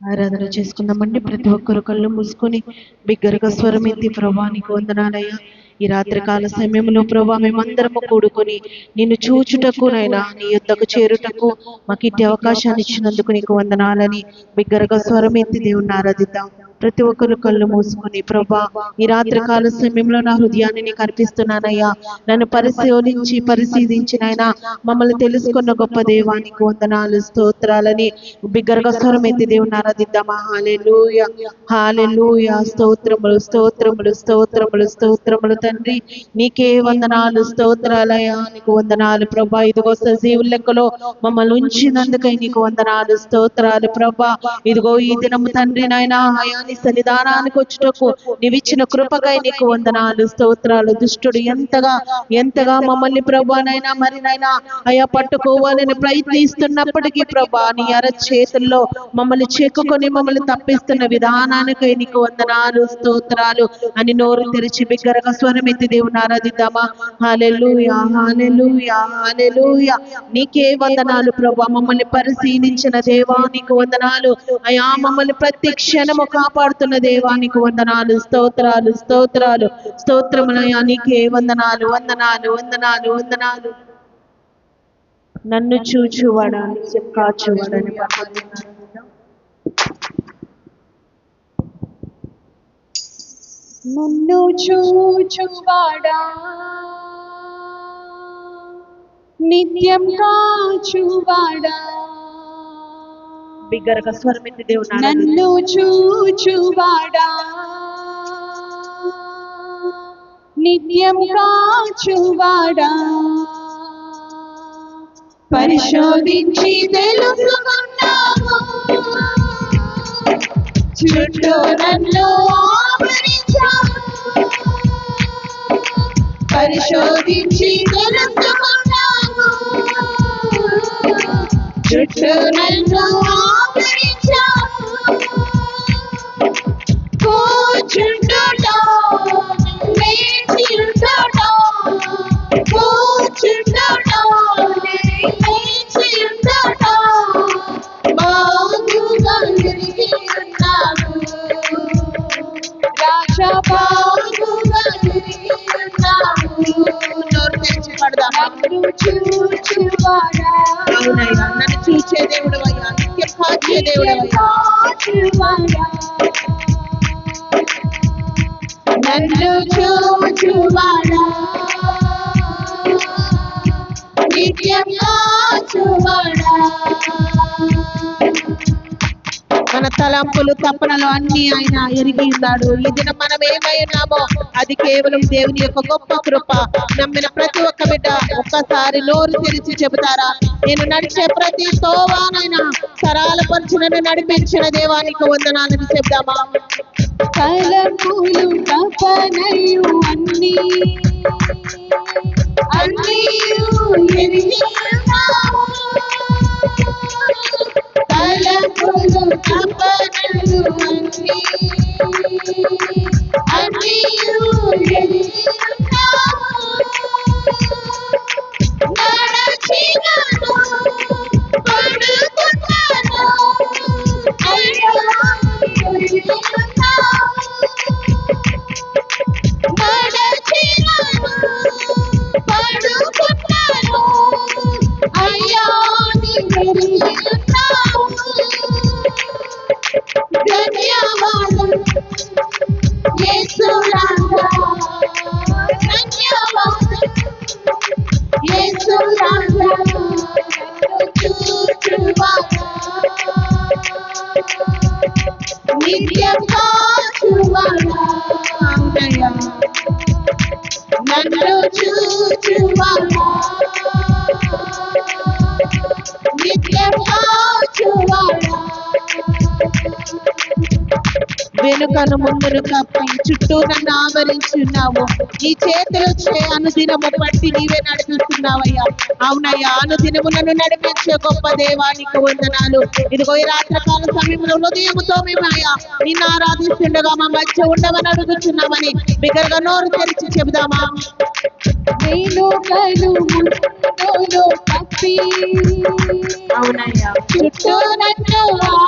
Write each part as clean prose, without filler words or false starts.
ఆరాధన చేసుకుందామండి. ప్రతి ఒక్కరు కళ్ళు మూసుకొని బిగ్గరగా స్వరం ఎత్తి ప్రభా నీకు వందనాలయ్యా. ఈ రాత్రి కాల సమయంలో ప్రభా మేమందరము కూడుకొని నిన్ను చూచుటకు నైనా నీ యొద్దకు చేరుటకు మాకు ఇట్టి అవకాశాన్ని ఇచ్చినందుకు నీకు వందనాలని బిగ్గరగా స్వరం ఎత్తి దేవుణ్ణి ఆరాధిద్దాం. ప్రతి ఒక్కరు కళ్ళు మూసుకొని ప్రభా ఈ రాత్రి కాల సమయంలో నా హృదయాన్ని నీకు అర్పిస్తున్నానయ్యా. నన్ను పరిశీలించినైనా మమ్మల్ని తెలుసుకున్న గొప్ప దేవానికి వందనాలు స్తోత్రాలని బిగ్గరగా స్వరం ఎత్తి దేవుని ఆరాధిద్దామా. హల్లెలూయా హల్లెలూయా. స్తోత్రములు స్తోత్రములు స్తోత్రములు స్తోత్రములు తండ్రి నీకే వందనాలు స్తోత్రాలయ్యా. నీకు వందనాలు ప్రభా. ఇదిగో సజీవుల లెక్కలో మమ్మల్ని ఉంచినందుకై నీకు వందనాలు స్తోత్రాలు ప్రభా. ఇదిగో ఈ దినము తండ్రి నాయనా అయా నీ సన్నిధానానికి వచ్చుటకు నీవిచ్చిన కృపకై నీకు వందనాలు స్తోత్రాలు. దుష్టుడు ఎంతగా మమ్మల్ని ప్రభా నైనా మరి నైనా అయా పట్టుకోవాలని ప్రయత్నిస్తున్నప్పటికీ ప్రభా నీ చేతుల్లో మమ్మల్ని చెక్కుకొని మమ్మల్ని తప్పిస్తున్న విధానానికై నీకు వందనాలు స్తోత్రాలు అని నోరు తెరిచి బిగ్గరగా స్వరం ఎత్తి దేవుని ఆరాధిద్దామా. హల్లెలూయా హల్లెలూయా హల్లెలూయా. నీకే వందనాలు ప్రభా. మమ్మల్ని పరిశీలించిన దేవా నీకు వందనాలు అయా. మమ్మల్ని ప్రతి క్షణము కాపాడుతున్న దేవా నీకు వందనాలు స్తోత్రాలు స్తోత్రాలు స్తోత్రములయ్యా. నీకే వందనాలు వందనాలు వందనాలు వందనాలు. నన్ను చూచువాడా నిత్యం కాచువాడని నన్ను చూచువాడా నిత్యం కాచువాడా. బిగ్గరగా స్వరం ఎత్తి దేవుని నన్ను చూచువాడా నిత్యం కాచువాడా. పరిశోధించి తెలుసుకున్నావు చుట్టూ నన్ను ఆవరించావు. పరిశోధించి తెలుసుకున్నావు చుట్టూ నన్ను ఆవరించావు. కూర్చుండుటో లేచియుండుటో కూర్చుండుటో లేచియుండుటో బాగుగా తిరిగి ఉన్నావు. రాజా బాగుగా తిరిగి ఉన్నావు. నోరు తెరిచి పడదాం. నన్ను చూచువాడా. అవునయ్యా. నన్ను చూచే దేవుడు అయ్యా. నిత్యం కాచే దేవుడు అయ్యా. నన్ను చూచువాడా నిత్యం కాచువాడా. మన తలంపులు తపనలు అన్ని ఆయన ఎరిగి ఉన్నాడు. ఈ దినం మనం ఏమై ఉన్నామో అది కేవలం దేవుని యొక్క గొప్ప కృప. నమ్మిన ప్రతి ఒక్క బిడ్డ ఒక్కసారి నోరు తెరిచి చెబుతారా, నేను నడిచే ప్రతి తోవానైనా సరాలపరచునని నడిపించిన దేవానికి వందనాలని చెప్దామా. తలంపులు తపనలు అన్నీ ఎరిగి ఉన్నావు. తలంపులు తపనలు అన్నీ ఎరిగి ఉన్నావు. నడచినను పడుకున్నాను అయ్యా ఎరిగి ఉన్నావు. నడచినను పడుకున్నాను అయ్యా ఎరిగి ఉన్నావు. ధన్యవాదం యేసు రాజా. ధన్యవాదం యేసు రాజా. చూచువాడా నిత్యం కాచువాడా. అవునయ్యా. నన్ను చూచువాడా నిత్యం కాచువాడా. వెనుకను ముందును కప్పి చుట్టూ నన్ను ఆవరించున్నావు. నీ చేతులు అనుదినము పట్టి నీవే నడిపిస్తున్నావయ్యా. అవునయ్యా. అనుదినము నన్ను నడిపించే గొప్ప దేవానికి వందనాలు. ఇదిగో ఈ రాత్రికాల సమయంలో ఉదయముతో మేమయ్యా నిన్ను ఆరాధిస్తుండగా మా మధ్య ఉండమని అడుగుతున్నామని బిగ్గరగా నోరు తెరిచి చెబుదామా. కప్పి అవునయ్యా. చుట్టూ నన్ను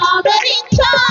ఆవరించావు.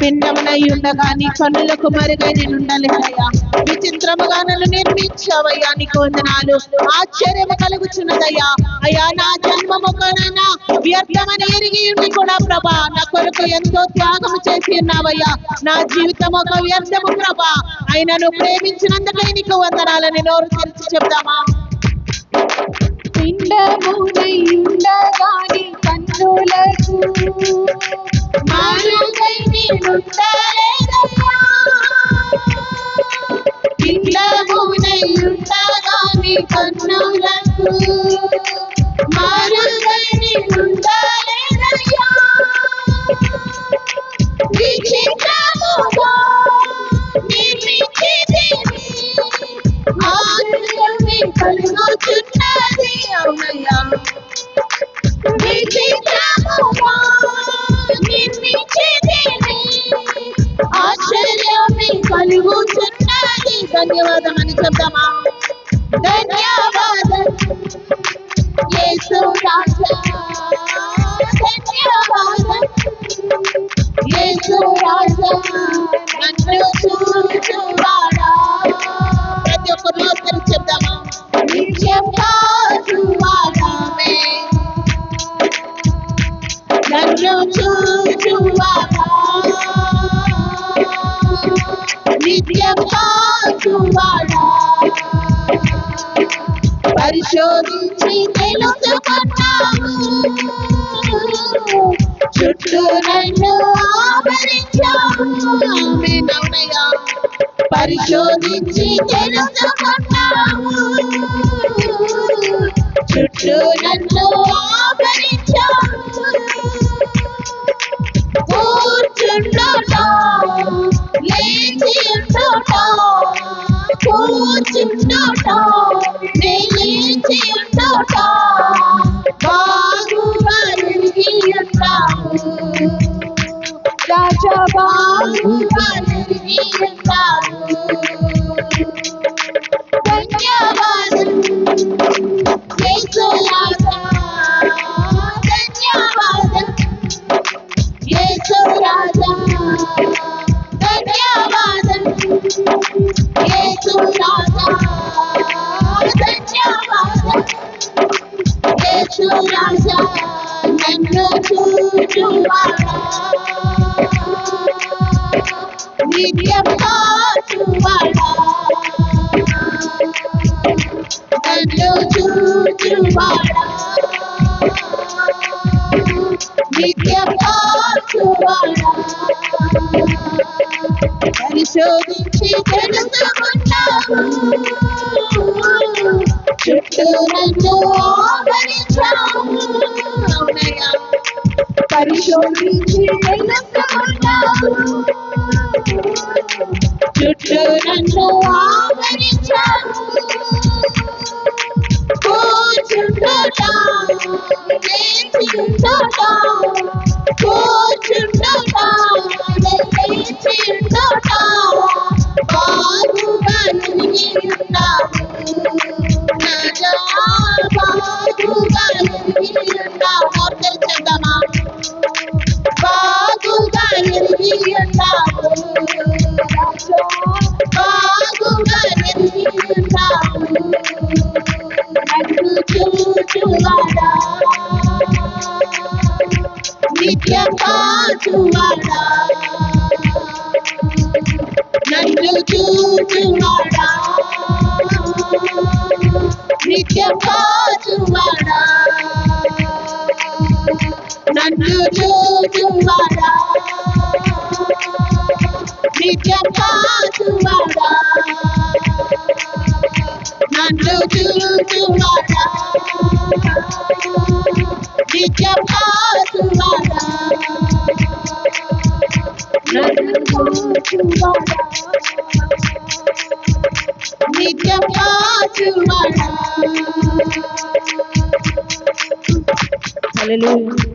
పిండమునై ఉండగా నీ కన్నులకు మరుగై నేను ఉండలేనయ్యా. విచిత్రముగా నన్ను నిర్మించావయ్యా, నీకు వందనాలు. ఆశ్చర్యము కలుగుచున్నదయ్యా. అయ్యా నా జన్మముకనైనా వ్యర్థమని ఎరిగి ఉండి కూడా ప్రభా నా కొరకు ఎంతో త్యాగము చేసి ఉన్నావయ్యా. నా జీవితం ఒక వ్యర్థము ప్రభా, అయినను ప్రేమించినందుకై నీకు వందనాలని నోరు తెరిచి చెప్దామా? పిండమునై ఉండగా నీ కన్నులకు మరుగై నేనుండలేనయ్యా. పిండమునై ఉండగా నీ కన్నులకు మరుగై నేనుండలేనయ్యా. విచిత్రముగా నిర్మించితివి, ఆశ్చర్యమే కలుగుచున్నది. అవునయ్యా, విచిత్రముగా నిర్మించితివి, ఆశ్చర్యమే కలుగుచున్నది. ధన్యవాదం అని చెప్దామా? ధన్యవాదం యేసు రాజా, ధన్యవాదం యేసు రాజా, నన్ను చూచువాడా. ప్రతి ఒక్కరు నోరు చెప్దామా? నిత్యం కాచువాడామే, నన్ను చూచువాడా, నిత్యం కాచువాడా. పరిశోధించి తెలుసుకున్నావు, చుట్టూ నన్ను ఆవరించావు. అవునయ్యా, పరిశోధించి తెలుసుకున్నావు, చుట్టూ నన్ను ఆవరించావు. కూర్చుండుట, లేచి ఉండుట, కూర్చుండుట, లేచి ఉండుట, బాగుగా ఎరిగి ఉన్నావు రాజా, బాగుగా ఎరిగి ఉన్నావు. ధన్యవాదం యేసు రాజా, ధన్యవాదం యేసు రాజా, ధన్యవాదం యేసు రాజా, ధన్యవాదం యేసు రాజా, నన్ను చూచువాడా, నిత్యం కాచువాడా, నన్ను చూచువాడా, నిత్యం కాచువాడా. పరిశోధించి తెలుసుకున్నావు, చుట్టూ నన్ను ఆవరించావు. అవునయ్యా, పరిశోధించి తెలుసుకున్నావు, చుట్టూ నన్ను ఆవరించావు. కూర్చుండుట, లేచి ఉండుట, కూర్చుండుట, లేచి ఉండుట, బాగుగా ఎరిగి ఉన్నావు రాజా, బాగుగా ఎరిగి ఉన్నావు. నోరు చెప్దామా? బాగుగా ఎరిగి ఉన్నావు రాజా, బాగుగా ఎరిగి ఉన్నావు. నన్ను చూచువాడా, నిత్యం కాచువాడా, నన్ను చూచువాడా, నిత్యం కాచువాడా, నన్ను చూచువాడా, నిత్యం కాచువాడా, నన్ను చూచువాడా, నిత్యం కాచువాడా, నన్ను చూచువాడా, నిత్యం కాచువాడా. హల్లెలూయా.